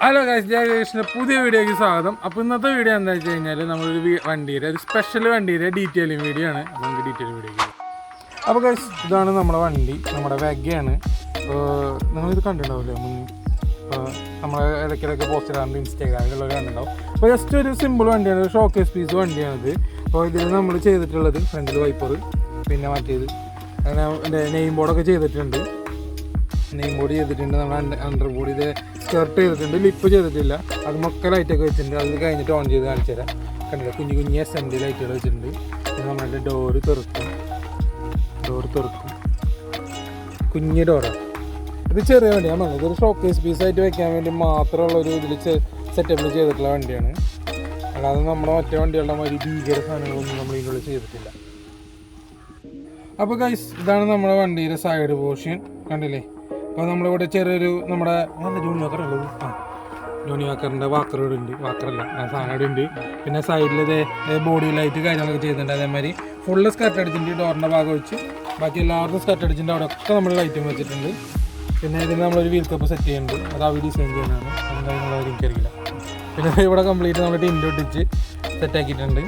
Hello guys, Jayakrishna പുതിയ വീഡിയോയ്ക്ക് സ്വാഗതം. അപ്പോൾ ഇന്നത്തെ വീഡിയോ എന്താ വെച്ച് കഴിഞ്ഞാൽ നമ്മളൊരു വണ്ടിയുടെ ഒരു സ്പെഷ്യൽ വണ്ടിയുടെ ഡീറ്റെയിലിംഗ് വീഡിയോ ആണ്. അപ്പോൾ നമുക്ക് ഡീറ്റെയിലിംഗ് വീഡിയോ. അപ്പോൾ ഗൈസ്, ഇതാണ് നമ്മുടെ വണ്ടി, നമ്മുടെ വെഗയാണ്. നിങ്ങളിത് കണ്ടിട്ടുണ്ടാവില്ലേ മുന്നേ? നമ്മൾ ഇടയ്ക്കിടയ്ക്ക് പോസ്റ്റ് ഇടാറുണ്ട്, ഇൻസ്റ്റാഗ്രാമിലുള്ളവർ കണ്ടിട്ടുണ്ടാവും. അപ്പോൾ ജസ്റ്റ് ഒരു സിമ്പിൾ വണ്ടിയാണ്, ഒരു ഷോക്കേസ് പീസ് വണ്ടിയാണിത്. അപ്പോൾ ഇതിൽ നമ്മൾ ചെയ്തിട്ടുള്ളത് ഫ്രണ്ടിൽ വൈപ്പർ, പിന്നെ മറ്റേത് അങ്ങനെ നെയിം ബോർഡൊക്കെ ചെയ്തിട്ടുണ്ട്. നെയിം ബോർഡ് ചെയ്തിട്ടുണ്ട്, നമ്മൾ അണ്ടർ ബോർഡ് ഇത് സ്കർട്ട് ചെയ്തിട്ടുണ്ട്, ലിപ്പ് ചെയ്തിട്ടില്ല. അത് മൊക്കെ ലൈറ്റൊക്കെ വെച്ചിട്ടുണ്ട്. അത് കഴിഞ്ഞിട്ട് ഓൺ ചെയ്ത് കാണിച്ചു തരാം. കണ്ടില്ല, കുഞ്ഞു കുഞ്ഞ് SMD ലൈറ്റുകൾ വെച്ചിട്ടുണ്ട്. പിന്നെ നമ്മളുടെ ഡോറ് തുറക്കും, കുഞ്ഞ് ഡോറാണ്. ഇത് ചെറിയ വണ്ടിയാണ്, പറഞ്ഞത് ഇതൊരു ഷോക്കേസ് പീസായിട്ട് വെക്കാൻ വേണ്ടി മാത്രമുള്ളൊരു ഇതിൽ സെറ്റപ്പിൽ ചെയ്തിട്ടുള്ള വണ്ടിയാണ്. അല്ലാതെ നമ്മുടെ മറ്റേ വണ്ടികളുടെ മാതിരി ഭീകര സാധനങ്ങളൊന്നും നമ്മൾ ഇതിനുള്ളിൽ ചെയ്തിട്ടില്ല. അപ്പോൾ ഗൈസ്, ഇതാണ് നമ്മുടെ വണ്ടിയുടെ സൈഡ് പോർഷൻ, കണ്ടില്ലേ? അപ്പോൾ നമ്മളിവിടെ ചെറിയൊരു നമ്മുടെ ജൂണി വാക്കർ ഉള്ളത്, ജൂണി വാക്കറിൻ്റെ വാക്കറുണ്ട്, വാക്കറല്ല സാധനം ഇവിടെ ഉണ്ട്. പിന്നെ സൈഡിൽ ഇതേ ബോഡി ലൈറ്റ് കാര്യങ്ങളൊക്കെ ചെയ്തിട്ടുണ്ട്. അതേമാതിരി ഫുള്ള് സ്കർട്ട് അടിച്ചിട്ടുണ്ട്, ഡോറിൻ്റെ ഭാഗം വെച്ച്. ബാക്കി എല്ലാവർക്കും സ്കർട്ട് അടിച്ചിട്ടുണ്ട്, അവിടെ ഒക്കെ നമ്മൾ ലൈറ്റും വെച്ചിട്ടുണ്ട്. പിന്നെ ഇതിന് നമ്മളൊരു വീൽ കപ്പ് സെറ്റ് ചെയ്യുന്നുണ്ട്, അത് അവർ ഡിസൈൻ ചെയ്യുന്നതാണ്, എന്തായാലും എനിക്കറിയില്ല. പിന്നെ ഇവിടെ കംപ്ലീറ്റ് നമ്മൾ ടിൻറ്റ് ഒട്ടിച്ച് സെറ്റാക്കിയിട്ടുണ്ട്.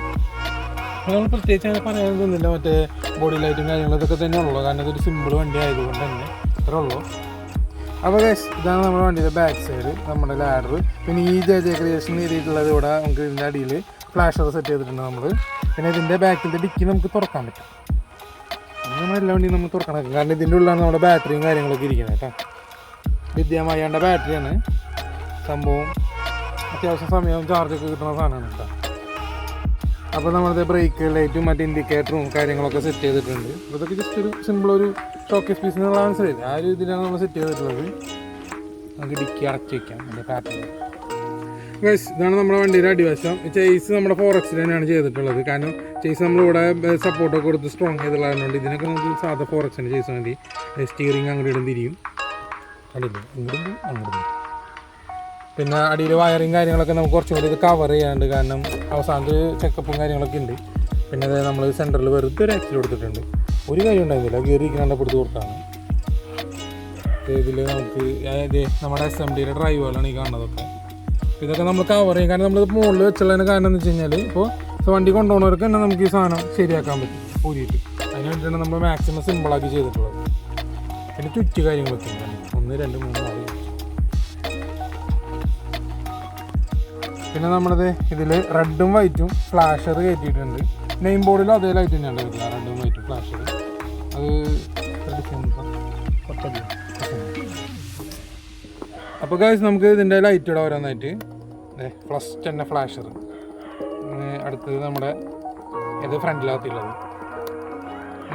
നമ്മൾ പ്രത്യേകിച്ച് അങ്ങനെ പറയാനൊന്നുമില്ല, മറ്റേ ബോഡി ലൈറ്റും കാര്യങ്ങളും ഇതൊക്കെ തന്നെ ഉള്ളൂ, കാരണം ഇതൊരു സിമ്പിൾ വണ്ടി ആയതുകൊണ്ട് തന്നെ ഇത്ര ഉള്ളൂ. അപ്പോൾ ഗൈസ്, ഇതാണ് നമ്മുടെ വണ്ടിയുടെ ബാക്ക് സൈഡ്, നമ്മുടെ ലാഡർ. പിന്നെ ഈ JJ ക്രിയേഷൻ എഴുതിയിട്ടുള്ളത് ഇവിടെ നമുക്ക് ഇതിൻ്റെ അടിയിൽ ഫ്ലാഷർ സെറ്റ് ചെയ്തിട്ടുണ്ട് നമ്മൾ. പിന്നെ ഇതിൻ്റെ ബാക്കിലത്തെ ഡിക്കി നമുക്ക് തുറക്കാൻ പറ്റും. നമ്മളെല്ലാ വണ്ടിയും നമ്മൾ തുറക്കണം, കാരണം ഇതിൻ്റെ ഉള്ളിലാണ് നമ്മുടെ ബാറ്ററിയും കാര്യങ്ങളൊക്കെ ഇരിക്കുന്നത് കേട്ടോ. വിദ്യാമയ്യാൻ്റെ ബാറ്ററിയാണ് സംഭവം, അത്യാവശ്യം സമയവും ചാർജൊക്കെ കിട്ടുന്ന സാധനമാണ് കേട്ടോ. അപ്പോൾ നമ്മളത് ബ്രേക്ക് ലൈറ്റും മറ്റേ ഇൻഡിക്കേറ്ററും കാര്യങ്ങളൊക്കെ സെറ്റ് ചെയ്തിട്ടുണ്ട്. അപ്പോൾ ഇതൊക്കെ ജസ്റ്റ് ഒരു സിമ്പിൾ ഒരു ഷോക്കേസ് പീസ് എന്നുള്ള മനസ്സിലായില്ല, ആ ഒരു ഇതിലാണ് നമ്മൾ സെറ്റ് ചെയ്തിട്ടുള്ളത്. നമുക്ക് ഡിക്കി അടച്ച് വയ്ക്കാം അതിൻ്റെ പാറ്റേൺ. ഗൈസ്, ഇതാണ് നമ്മുടെ വണ്ടിയുടെ അടിവശം. ചേസ് നമ്മുടെ 4X തന്നെയാണ് ചെയ്തിട്ടുള്ളത്, കാരണം ചേസ് നമ്മളിവിടെ സപ്പോർട്ടൊക്കെ കൊടുത്ത് സ്ട്രോങ് ചെയ്തിട്ടുള്ളതുകൊണ്ട് ഇതിനൊക്കെ നമുക്ക് സാധാ 4Xൻ്റെ ചേസ് വേണ്ടി സ്റ്റിയറിങ് അങ്ങോട്ട് ഇടും തിരിയും, കണ്ടില്ലേ? ഇങ്ങോട്ടും അങ്ങോട്ടും. പിന്നെ അടിയിൽ വയറിങ് കാര്യങ്ങളൊക്കെ നമുക്ക് കുറച്ചും കൂടി ഇത് കവർ ചെയ്യാനുണ്ട്, കാരണം അവസാനത്തെ ചെക്കപ്പും കാര്യങ്ങളൊക്കെ ഉണ്ട്. പിന്നെ അത് നമ്മൾ സെൻറ്ററിൽ വെറുതെ ഒരു ആക്സിൽ കൊടുത്തിട്ടുണ്ട്, ഒരു കാര്യം ഉണ്ടായിരുന്നില്ല, കയറിയിരിക്കുന്ന കണ്ടപ്പെടുത്ത് കൊടുത്താണ്. ഇതിൽ നമുക്ക് നമ്മുടെ SMDയുടെ ഡ്രൈവുകളാണ് ഈ കാണുന്നതൊക്കെ. ഇതൊക്കെ നമ്മൾ കവർ ചെയ്യും, കാരണം നമ്മളിത് മുകളിൽ വെച്ചുള്ളതിന് കാരണം എന്ന് വെച്ച് കഴിഞ്ഞാൽ ഇപ്പോൾ വണ്ടി കൊണ്ടുപോകുന്നവർക്ക് തന്നെ നമുക്ക് ഈ സാധനം ശരിയാക്കാൻ പറ്റും ഊരിയിട്ട്. അതിന് വേണ്ടിയിട്ടാണ് നമ്മൾ മാക്സിമം സിമ്പിളാക്കി ചെയ്തിട്ടുള്ളത്. പിന്നെ ചുറ്റി കാര്യങ്ങളൊക്കെ ഉണ്ട്, 1 2 3 4. പിന്നെ നമ്മളത് ഇതിൽ റെഡും വൈറ്റും ഫ്ലാഷർ കയറ്റിയിട്ടുണ്ട്. നെയിം ബോർഡിലും അതേ ലൈറ്റ് തന്നെയാണ് വരില്ല, റെഡും വൈറ്റും ഫ്ലാഷർ. അത് അപ്പോൾ ഗൈസ്, നമുക്ക് ഇതിൻ്റെ ലൈറ്റ് ഇവിടെ ഓരോന്നായിട്ട് ഫസ്റ്റ് തന്നെ ഫ്ലാഷർ, അടുത്തത് നമ്മുടെ ഇത് ഫ്രണ്ടിലാകത്തുള്ളത്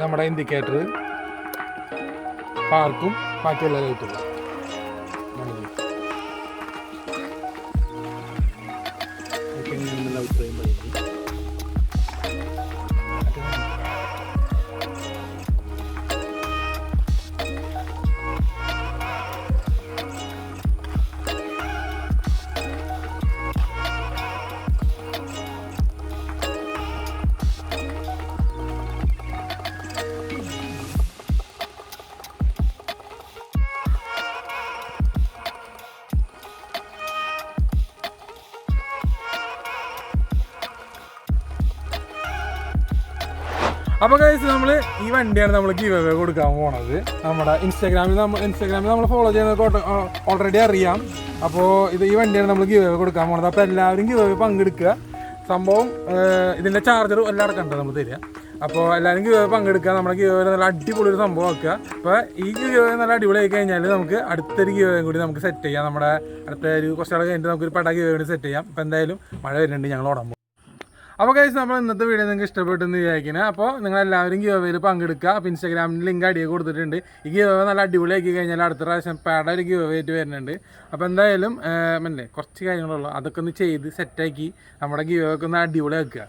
നമ്മുടെ ഇൻഡിക്കേറ്റർ, പാർക്കും ബാക്കിയുള്ള ലൈറ്റുകൾ. അപ്പോൾ ഗൈസ്, നമ്മൾ ഈ വണ്ടിയാണ് നമ്മൾ ഗിവ് അവേ കൊടുക്കാൻ പോണത്. നമ്മുടെ ഇൻസ്റ്റാഗ്രാമിൽ നമ്മൾ ഫോളോ ചെയ്യുന്നത് ഓൾറെഡി അറിയാം. അപ്പോൾ ഈ വണ്ടിയാണ് നമ്മൾ ഗിവ് അവേ കൊടുക്കാൻ പോണത്. അപ്പോൾ എല്ലാവരും ഗിവ് അവേ പങ്കെടുക്കുക. സംഭവം ഇതിൻ്റെ ചാർജറും എല്ലാം അടക്കണ്ട നമ്മൾ തരിക. അപ്പോൾ എല്ലാവരും ഗിവ് അവേ പങ്കെടുക്കുക. നമ്മുടെ ഗിവ് അവേ നല്ല അടിപൊളി ഒരു സംഭവം ആക്കുക. അപ്പോൾ ഈ ഗിവ് അവേ നല്ല അടിപൊളിയായി കഴിഞ്ഞാൽ നമുക്ക് അടുത്തൊരു ഗിവ് അവേ കൂടി നമുക്ക് സെറ്റ് ചെയ്യാം. നമ്മുടെ അടുത്ത ഒരു കുറച്ച് നാൾ കഴിഞ്ഞിട്ട് നമുക്കൊരു പട ഗിവ് അവേ കൂടി സെറ്റ് ചെയ്യാം. അപ്പോൾ എന്തായാലും മഴ വരുന്നുണ്ട്, ഞങ്ങൾ ഓടാൻ പോകും. അപ്പോൾ ഗൈസ്, നമ്മൾ ഇന്നത്തെ വീഡിയോ നിങ്ങൾക്ക് ഇഷ്ടപ്പെട്ടെന്ന് വിചാരിക്കുന്നത്. അപ്പോൾ നിങ്ങളെല്ലാവരും ഗിവ് അവേയിൽ പങ്കെടുക്കുക. അപ്പോൾ ഇൻസ്റ്റാഗ്രാമിൽ ലിങ്ക് അടിയെ കൊടുത്തിട്ടുണ്ട്. ഈ ഗിവ് അവേ നല്ല അടിപൊളിയാക്കി കഴിഞ്ഞാൽ അടുത്ത പ്രാവശ്യം പാട ഒരു ഗിവ് അവേ ആയിട്ട് വരുന്നുണ്ട്. അപ്പോൾ എന്തായാലും കുറച്ച് കാര്യങ്ങളുള്ളൂ, അതൊക്കെ ഒന്ന് ചെയ്ത് സെറ്റാക്കി നമ്മുടെ ഗിവ് അവേ ഒക്കെ ഒന്ന് അടിപൊളിയാക്കുക.